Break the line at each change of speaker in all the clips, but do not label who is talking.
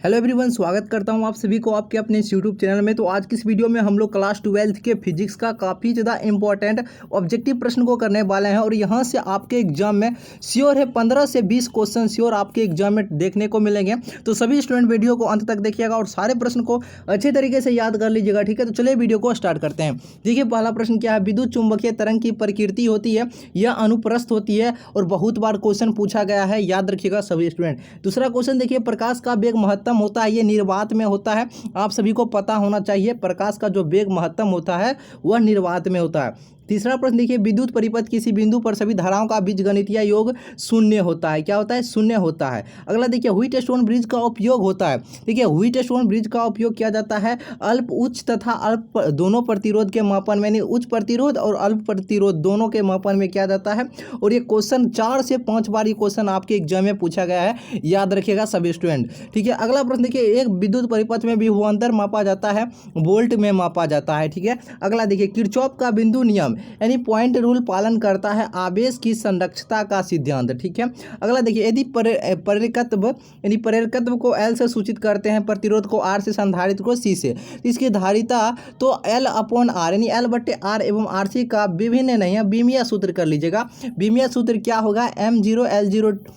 Hello everyone, स्वागत करता हूं आप सभी को आपके अपने इस यूट्यूब चैनल में। तो आज की इस वीडियो में हम लोग क्लास 12 के फिजिक्स का काफ़ी ज़्यादा इंपॉर्टेंट ऑब्जेक्टिव प्रश्न को करने वाले हैं और यहां से आपके एग्जाम में श्योर है 15 से 20 क्वेश्चन श्योर आपके एग्जाम में देखने को मिलेंगे। तो सभी स्टूडेंट वीडियो को अंत तक देखिएगा और सारे प्रश्न को अच्छे तरीके से याद कर लीजिएगा, ठीक है। तो चलिए वीडियो को स्टार्ट करते हैं। देखिए, पहला प्रश्न क्या है, विद्युत चुंबकीय तरंग की प्रकृति होती है, यह अनुप्रस्थ होती है और बहुत बार क्वेश्चन पूछा गया है, याद रखिएगा सभी स्टूडेंट। दूसरा क्वेश्चन देखिए, प्रकाश का वेग महत्तम होता है, ये निर्वात में होता है, आप सभी को पता होना चाहिए। प्रकाश का जो वेग महत्तम होता है वह निर्वात में होता है। तीसरा प्रश्न देखिए, विद्युत परिपथ किसी बिंदु पर सभी धाराओं का बीजगणितीय योग शून्य होता है, क्या होता है, शून्य होता है। अगला देखिए, व्हीटस्टोन ब्रिज का उपयोग होता है। देखिए, व्हीटस्टोन ब्रिज का उपयोग किया जाता है अल्प उच्च तथा अल्प दोनों प्रतिरोध के मापन में, यानी उच्च प्रतिरोध और अल्प प्रतिरोध दोनों के मापन में किया जाता है। और ये क्वेश्चन 4 से 5 बार ये क्वेश्चन आपके एग्जाम में पूछा गया है, याद रखिएगा सभी स्टूडेंट, ठीक है। अगला प्रश्न देखिए, एक विद्युत परिपथ में विभवांतर मापा जाता है, वोल्ट में मापा जाता है, ठीक है। अगला देखिए, किरचॉफ का बिंदु नियम यानी पॉइंट रूल पालन करता है आवेश की संरक्षता का सिद्धांत, ठीक है। अगला देखिए, यदि प्रेरकत्व यानी प्रेरकत्व को L से सूचित करते हैं, प्रतिरोध को R से, संधारित्र को C से, इसकी धारिता तो L/R यानी L/R एवं RC का विभिन्न नहीं है, बीमिया सूत्र कर लीजिएगा। बीमिया सूत्र क्या होगा, M0L0T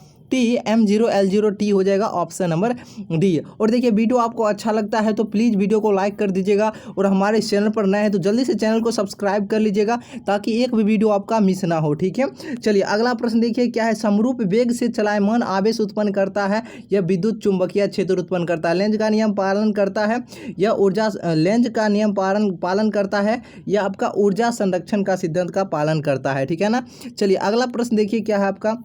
हो जाएगा, ऑप्शन नंबर डी। और देखिए, वीडियो आपको अच्छा लगता है तो प्लीज़ वीडियो को लाइक कर दीजिएगा और हमारे चैनल पर नए हैं तो जल्दी से चैनल को सब्सक्राइब कर लीजिएगा ताकि एक भी वीडियो आपका मिस ना हो, ठीक है। चलिए अगला प्रश्न देखिए, क्या है, समरूप वेग से चलायमान आवेश उत्पन्न करता है, यह विद्युत चुंबकीय क्षेत्र उत्पन्न करता है, लेंज का नियम पालन करता है, यह ऊर्जा लेंज का नियम पालन करता है, यह आपका ऊर्जा संरक्षण का सिद्धांत का पालन करता है, ठीक है ना। चलिए अगला प्रश्न देखिए, क्या है आपका,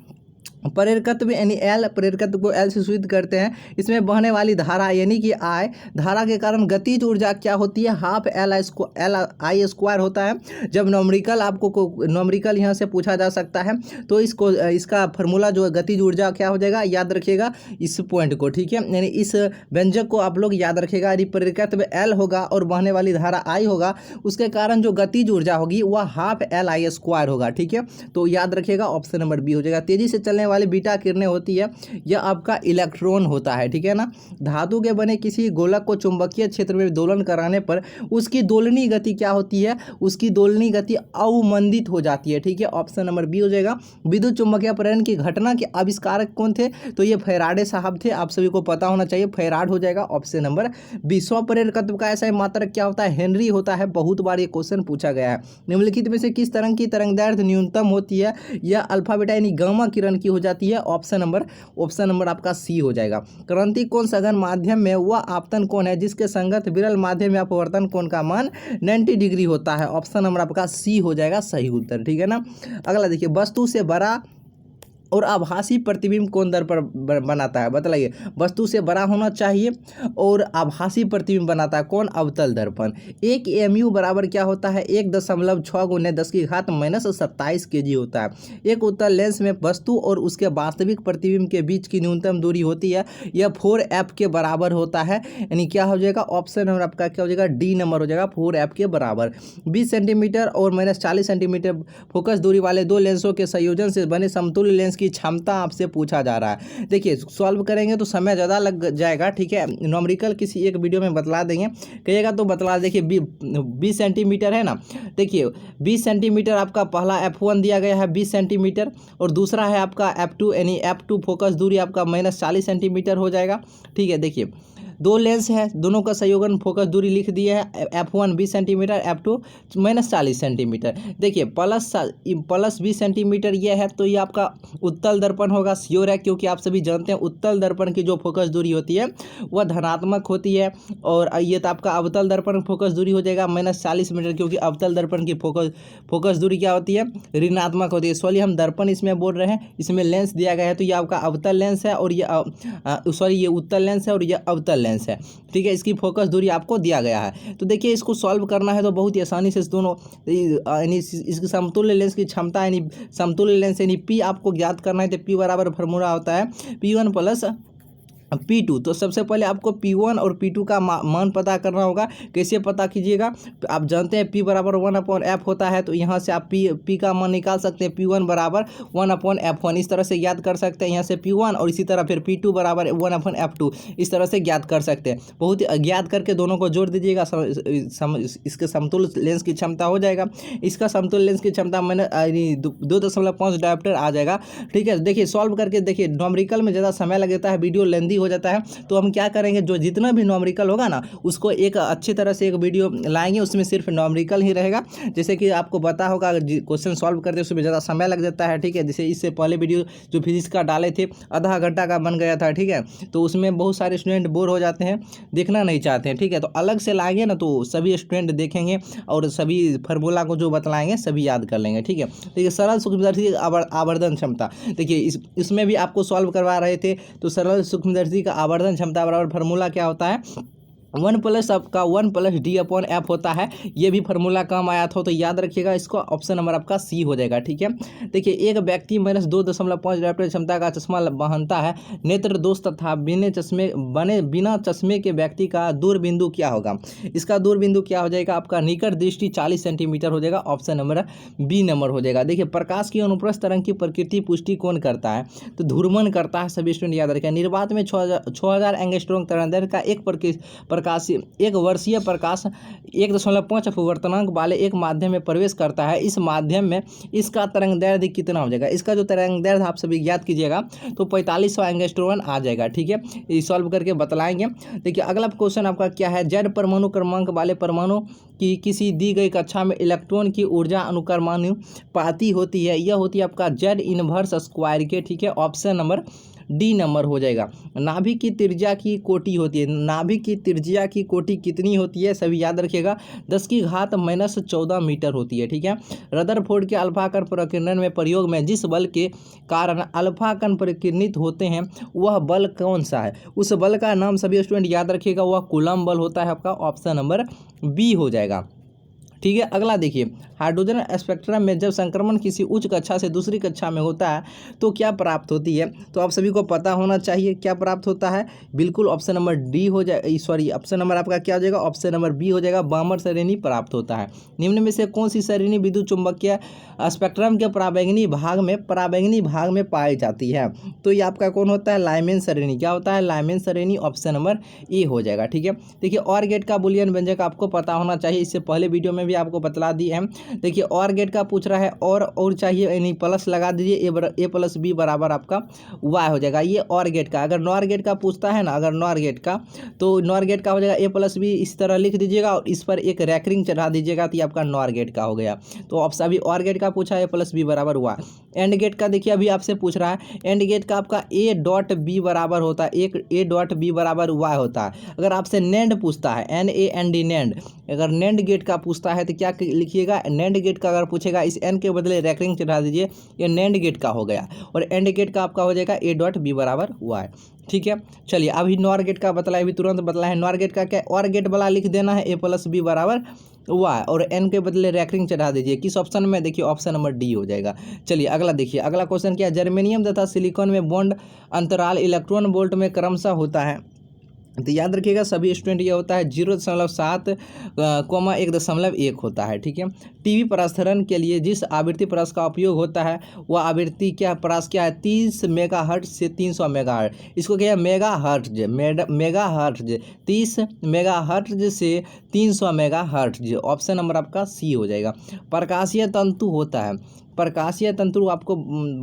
प्रेरकत्व यानी एल, प्रेरकत्व को एल से सूचित करते हैं, इसमें बहने वाली धारा यानी कि आई, धारा के कारण गतिज ऊर्जा क्या होती है, हाफ L/I² होता है। जब नॉमरिकल आपको नॉमरिकल यहाँ से पूछा जा सकता है तो इसका फार्मूला जो गतिज ऊर्जा क्या हो जाएगा, याद रखिएगा इस पॉइंट को, ठीक है। यानी इस व्यंजक को आप लोग याद रखिएगा, यदि प्रेरकत्व एल होगा और बहने वाली धारा आई होगा, उसके कारण जो गतिज ऊर्जा होगी वह हाफ L/I² होगा, ठीक है। तो याद रखिएगा ऑप्शन नंबर बी हो जाएगा। तेजी से चलने वाली बीटा किरणें होती है, यह आपका इलेक्ट्रॉन होता है, ठीक है ना। धातु के बने किसी गोलक को चुंबकीय क्षेत्र में दोलन कराने पर उसकी दोलनी गति क्या होती है, उसकी दोलनी गति अवमंदित हो जाती है, ठीक है। ऑप्शन नंबर बी हो जाएगा। विद्युत चुंबकीय प्रेरण की घटना के आविष्कारक कौन थे, तो ये फैराडे साहब थे, आप सभी को पता होना चाहिए, फैराड हो जाएगा ऑप्शन नंबर बी। स्वप्रेरकत्व का ऐसा मात्रक क्या होता है, हेनरी होता है, बहुत बार ये क्वेश्चन पूछा गया है। निम्नलिखित में से किस तरंग की तरंगदैर्घ्य न्यूनतम होती है, यह अल्फा बीटा यानी गामा किरण की हो जाती है, ऑप्शन नंबर आपका सी हो जाएगा। क्रांति कोण सघन माध्यम में वह आपतन कोण है जिसके संगत विरल माध्यम में अपवर्तन कोण का मान 90 डिग्री होता है, ऑप्शन नंबर आपका सी हो जाएगा सही उत्तर, ठीक है ना। अगला देखिए, वस्तु से बड़ा और आभासी प्रतिबिंब कौन दर पर बनाता है, बतलाइए। वस्तु से बड़ा होना चाहिए और आभासी प्रतिबिंब बनाता है कौन, अवतल दर्पण। एक एमयू बराबर क्या होता है, 1.6 × 10⁻⁻⁷ kg होता है। एक उत्तल लेंस में वस्तु और उसके वास्तविक प्रतिबिंब के बीच की न्यूनतम दूरी होती है, यह 4f के बराबर होता है, यानी क्या हो जाएगा, ऑप्शन नंबर आपका क्या हो जाएगा, डी नंबर हो जाएगा, 4f के बराबर। 20 सेंटीमीटर और -40 सेंटीमीटर फोकस दूरी वाले दो लेंसों के संयोजन से बने समतुल्य लेंस की क्षमता आपसे पूछा जा रहा है। देखिए, सॉल्व करेंगे तो समय ज़्यादा लग जाएगा, ठीक है। न्यूमेरिकल किसी एक वीडियो में बतला देंगे, कहिएगा तो बतला। देखिए 20 सेंटीमीटर है ना, देखिए 20 सेंटीमीटर आपका पहला F1 दिया गया है 20 सेंटीमीटर और दूसरा है आपका F2 यानी F2 फोकस दूरी आपका -40 सेंटीमीटर हो जाएगा, ठीक है। देखिए दो लेंस है, दोनों का संयोजन फोकस दूरी लिख दिया है, F1 20 सेंटीमीटर, F2 -40 सेंटीमीटर। देखिए प्लस 20 सेंटीमीटर ये है तो ये आपका उत्तल दर्पण होगा, श्योर है, क्योंकि आप सभी जानते हैं उत्तल दर्पण की जो फोकस दूरी होती है वह धनात्मक होती है। और ये तो आपका अवतल दर्पण फोकस दूरी हो जाएगा -40 मीटर, क्योंकि अवतल दर्पण की फोकस दूरी क्या होती है, ऋणात्मक होती है। सॉरी, हम दर्पण इसमें बोल रहे हैं, इसमें लेंस दिया गया है तो ये आपका अवतल लेंस है और ये उत्तल लेंस है और ये अवतल लेंस है, ठीक है। इसकी फोकस दूरी आपको दिया गया है। तो देखिए इसको सॉल्व करना है तो बहुत ही आसानी से इस दोनों यानी इसकी समतुल्य लेंस की क्षमता यानी समतुल्य लेंस यानी पी आपको ज्ञात करना है। तो पी बराबर फार्मूला होता है P1 + P2। तो सबसे पहले आपको P1 और P2 का मान पता करना होगा। कैसे पता कीजिएगा, आप जानते हैं P बराबर 1/f होता है, तो यहाँ से आप P का मान निकाल सकते हैं। P1 बराबर 1/f1 इस तरह से ज्ञात कर सकते हैं यहाँ से P1, और इसी तरह फिर P2 बराबर 1/f2 इस तरह से ज्ञात कर सकते हैं। बहुत ज्ञात करके दोनों को जोड़ दीजिएगा, इसके समतुल्य लेंस की क्षमता हो जाएगा। इसका समतुल्य लेंस की क्षमता मैंने 2.5 डायोप्टर आ जाएगा। ठीक है, देखिए सॉल्व करके देखिए, न्यूमेरिकल में ज़्यादा समय लगता है, वीडियो लेंदी हो जाता है, तो हम क्या करेंगे, जो जितना भी न्यूमेरिकल होगा ना उसको एक अच्छी तरह से एक वीडियो लाएंगे, उसमें सिर्फ न्यूमेरिकल ही रहेगा। जैसे कि आपको पता होगा, अगर क्वेश्चन सॉल्व करते उसमें ज़्यादा समय लग जाता है। ठीक है, जैसे इससे पहले वीडियो जो फिजिक्स का डाले थे आधा घंटा का बन गया था। ठीक है, तो उसमें बहुत सारे स्टूडेंट बोर हो जाते हैं, देखना नहीं चाहते हैं। ठीक है, तो अलग से लाएंगे ना तो सभी स्टूडेंट देखेंगे और सभी फार्मूला को जो बतलाएंगे सभी याद कर लेंगे। ठीक है, देखिए सरल सूक्ष्मदर्शी आवर्धन क्षमता, देखिए इसमें भी आपको सॉल्व करवा रहे थे, तो सरल सूक्ष्मदर्शी का आवर्धन क्षमता बराबर फार्मूला क्या होता है, 1+ आपका 1+d/f होता है। ये भी फार्मूला काम आया था, तो याद रखिएगा इसको। ऑप्शन नंबर आपका सी हो जाएगा। ठीक है, देखिए एक व्यक्ति -2.5 डायोप्टर क्षमता का चश्मा पहनता है। नेत्र दोष तथा बिना चश्मे के व्यक्ति का दूर बिंदु क्या होगा। इसका दूर बिंदु क्या हो जाएगा, आपका निकट दृष्टि 40 सेंटीमीटर हो जाएगा। ऑप्शन नंबर बी नंबर हो जाएगा। देखिए प्रकाश की अनुप्रस्थ तरंग की प्रकृति पुष्टि कौन करता है, तो ध्रुवण करता है। सभी स्टूडेंट याद रखें। निर्वात में 6000 एंगस्ट्रॉम तरंगदैर्घ्य का एक वर्षीय प्रकाश 1.5 अपवर्तनांक वाले एक माध्यम में प्रवेश करता है। इस माध्यम में इसका तरंगदैर्घ्य कितना हो जाएगा, इसका जो तरंगदैर्घ्य आप सभी ज्ञात कीजिएगा तो 4500 एंगस्ट्रॉम आ जाएगा। ठीक है, ये सॉल्व करके बतलाएंगे। देखिए अगला क्वेश्चन आपका क्या है, Z परमाणु क्रमांक वाले परमाणु की किसी दी गई कक्षा में इलेक्ट्रॉन की ऊर्जा अनुक्रमानुपाती होती है। यह होती है आपका Z−2 के। ठीक है, ऑप्शन नंबर डी नंबर हो जाएगा। नाभिक की त्रिज्या की कोटि होती है, नाभिक की त्रिज्या की कोटि कितनी होती है, सभी याद रखिएगा, 10⁻⁻14 मीटर होती है। ठीक है, रदरफोर्ड के अल्फा कण प्रकीर्णन में प्रयोग में जिस बल के कारण अल्फा कण प्रकीर्णित होते हैं वह बल कौन सा है, उस बल का नाम सभी स्टूडेंट याद रखिएगा, वह कूलम्ब बल होता है। आपका ऑप्शन नंबर बी हो जाएगा। ठीक है, अगला देखिए, हाइड्रोजन स्पेक्ट्रम में जब संक्रमण किसी उच्च कक्षा से दूसरी कक्षा में होता है तो क्या प्राप्त होती है, तो आप सभी को पता होना चाहिए क्या प्राप्त होता है। बिल्कुल ऑप्शन नंबर डी हो जाए, सॉरी ऑप्शन नंबर आपका क्या हो जाएगा, ऑप्शन नंबर बी हो जाएगा, बामर श्रेणी प्राप्त होता है। निम्न में से कौन सी श्रेणी विद्युत चुंबकीय स्पेक्ट्रम के पराबैंगनी भाग में पाई जाती है, तो ये आपका कौन होता है, लाइमेन श्रेणी। क्या होता है, लाइमेन श्रेणी। ऑप्शन नंबर ए हो जाएगा। ठीक है, देखिए और गेट का बुलियन व्यंजक आपको पता होना चाहिए, इससे पहले वीडियो में भी आपको बतला दिए हैं। देखिए और गेट का पूछ रहा है, और चाहिए यानी प्लस लगा दीजिए, A+B बराबर आपका Y हो जाएगा। ये और गेट का, अगर नॉर गेट का पूछता है ना, अगर नॉर गेट का, तो नॉर गेट का हो जाएगा A+B, इस तरह लिख दीजिएगा और इस पर एक रैकरिंग चढ़ा दीजिएगा, तो ये आपका नॉर गेट का हो गया। तो ऑप्शन अभी और गेट का पूछा है, A+B बराबर Y। एंड गेट का देखिए अभी आपसे पूछ रहा है, एंड गेट का आपका A.B बराबर होता है, एक A.B बराबर Y होता है। अगर आपसे नेंड पूछता है, NAND नेंड, अगर नेंड गेट का पूछता है तो क्या लिखिएगा, नेंड गेट का अगर पूछेगा इस एन के बदले रैकरिंग चढ़ा दीजिए, ये नेंड गेट का हो गया। और एंड गेट का आपका हो जाएगा A.B बराबर Y। ठीक है, चलिए अभी नॉर गेट का बतलाए, अभी तुरंत बतलाए। नॉर गेट का क्या, और गेट वाला लिख देना है A+B बराबर Y, और एन के बदले रैकरिंग चढ़ा दीजिए। किस ऑप्शन में, देखिए ऑप्शन नंबर डी हो जाएगा। चलिए अगला देखिए, अगला क्वेश्चन क्या है, जर्मेनियम तथा सिलिकॉन में बॉन्ड अंतराल इलेक्ट्रॉन वोल्ट में क्रमशः होता है। तो याद रखिएगा सभी स्टूडेंट, ये होता है 0.7 1.1 होता है। ठीक है, टीवी प्रसारण के लिए जिस आवृत्ति प्रस का उपयोग होता है वह आवृत्ति क्या प्रस क्या है, 30 मेगाहर्ट्ज से 300 मेगाहर्ट्ज। इसको क्या है, मेगाहर्ट्ज, 30 मेगाहर्ट्ज से 300 मेगाहर्ट्ज। ऑप्शन नंबर आपका सी हो जाएगा। प्रकाशीय तंतु होता है, प्रकाशीय तंतु आपको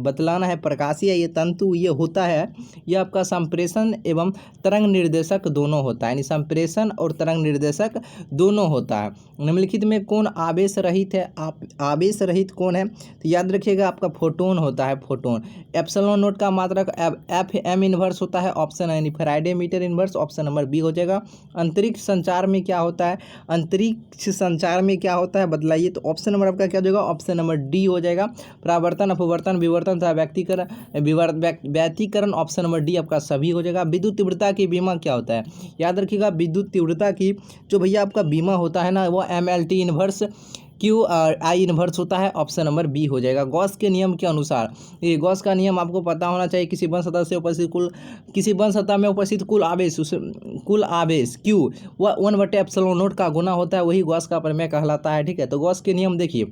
बतलाना है। प्रकाशीय ये तंतु ये होता है, ये आपका संप्रेषण एवं तरंग निर्देशक दोनों होता है, यानी संप्रेषण और तरंग निर्देशक दोनों होता है। निम्नलिखित में कौन आवेश रहित है, आवेश रहित कौन है, तो याद रखिएगा आपका फोटोन होता है, फोटोन। एप्सिलॉन नोट का मात्रक FM इनवर्स होता है, ऑप्शन यानी Faraday metre inverse. Option number B हो जाएगा। अंतरिक्ष संचार में क्या होता है, अंतरिक्ष संचार में क्या होता है बतलाइए, तो ऑप्शन नंबर आपका क्या हो जाएगा, ऑप्शन नंबर डी हो जाएगा। परावर्तन, अपवर्तन, विवर्तन तथा व्यतिकरण। ऑप्शन नंबर डी आपका सभी हो जाएगा। विद्युत तीव्रता की बीमा क्या होता है, याद रखिएगा विद्युत तीव्रता की जो भैया आपका बीमा होता है ना, वो MLT inverse Q I inverse होता है, ऑप्शन नंबर बी हो जाएगा। गॉस के नियम के अनुसार, ये गॉस का नियम आपको पता होना चाहिए, किसी वन सतह से उपस्थित कुल, किसी वन सतह में उपस्थित कुल आवेश क्यू वह 1/ε0 का गुना होता है, वही गॉस का प्रमेय कहलाता है। ठीक है, तो गॉस के नियम देखिए,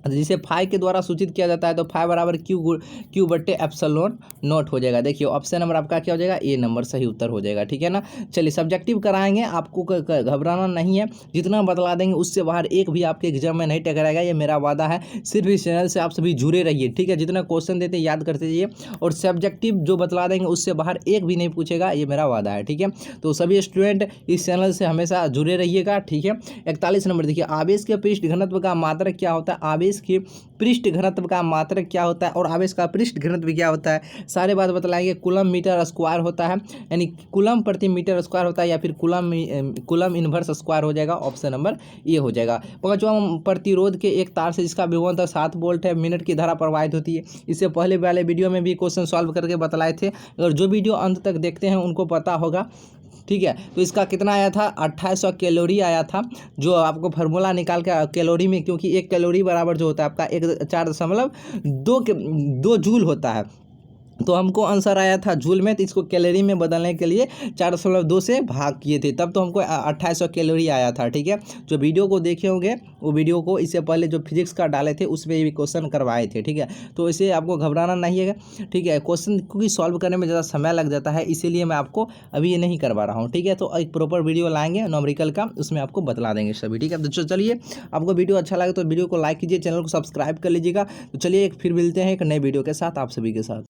जिसे फाइव के द्वारा सूचित किया जाता है, तो फाइव बराबर Q/ε0 हो जाएगा। देखिए ऑप्शन नंबर आपका क्या हो जाएगा, ए नंबर सही उत्तर हो जाएगा। ठीक है ना, चलिए सब्जेक्टिव कराएंगे, आपको घबराना नहीं है, जितना बतला देंगे उससे बाहर एक भी आपके एग्जाम में नहीं टकराएगा, ये मेरा वादा है। सिर्फ इस चैनल से आप सभी जुड़े रहिए, ठीक है, जितना क्वेश्चन देते याद करते जाइए, और सब्जेक्टिव जो बतला देंगे उससे बाहर एक भी नहीं पूछेगा, ये मेरा वादा है। ठीक है, तो सभी स्टूडेंट इस चैनल से हमेशा जुड़े रहिएगा। ठीक है, 41 नंबर देखिए, आवेश के पृष्ठ घनत्व का मात्रक क्या होता है, आवेश की पृष्ठ घनत्व का मात्रक क्या होता है और आवेश का पृष्ठ घनत्व क्या होता है, सारे बात बतलाएंगे। कूलम मीटर स्क्वायर होता है, यानी कूलम प्रति मीटर स्क्वायर होता है, या फिर कूलम इन्वर्स स्क्वायर हो जाएगा, ऑप्शन नंबर ए हो जाएगा। पांचवां, प्रतिरोध के एक तार से जिसका विभवांतर 7 वोल्ट है, मिनट की धारा प्रवाहित होती है। इससे पहले वाले वीडियो में भी क्वेश्चन सॉल्व करके बतलाए थे, अगर जो वीडियो अंत तक देखते हैं उनको पता होगा। ठीक है, तो इसका कितना आया था, 2800 कैलोरी आया था, जो आपको फार्मूला निकाल के कैलोरी में, क्योंकि 1 कैलोरी बराबर जो होता है आपका 4.2 जूल होता है, तो हमको आंसर आया था जूल में, तो इसको कैलोरी में बदलने के लिए 4.2 से भाग किए थे, तब तो हमको 2800 कैलोरी आया था। ठीक है, जो वीडियो को देखे होंगे वो वीडियो को इससे पहले जो फिजिक्स का डाले थे उसमें भी क्वेश्चन करवाए थे। ठीक है, तो इसे आपको घबराना नहीं है। ठीक है, क्वेश्चन क्योंकि सॉल्व करने में ज़्यादा समय लग जाता है, इसीलिए मैं आपको अभी ये नहीं करवा रहा हूँ। ठीक है, तो एक प्रॉपर वीडियो लाएंगे न्यूमेरिकल का, उसमें आपको बतला देंगे सभी। ठीक है, तो चलिए, आपको वीडियो अच्छा लगे तो वीडियो को लाइक कीजिए, चैनल को सब्सक्राइब कर लीजिएगा। तो चलिए, एक फिर मिलते हैं एक नए वीडियो के साथ आप सभी के साथ।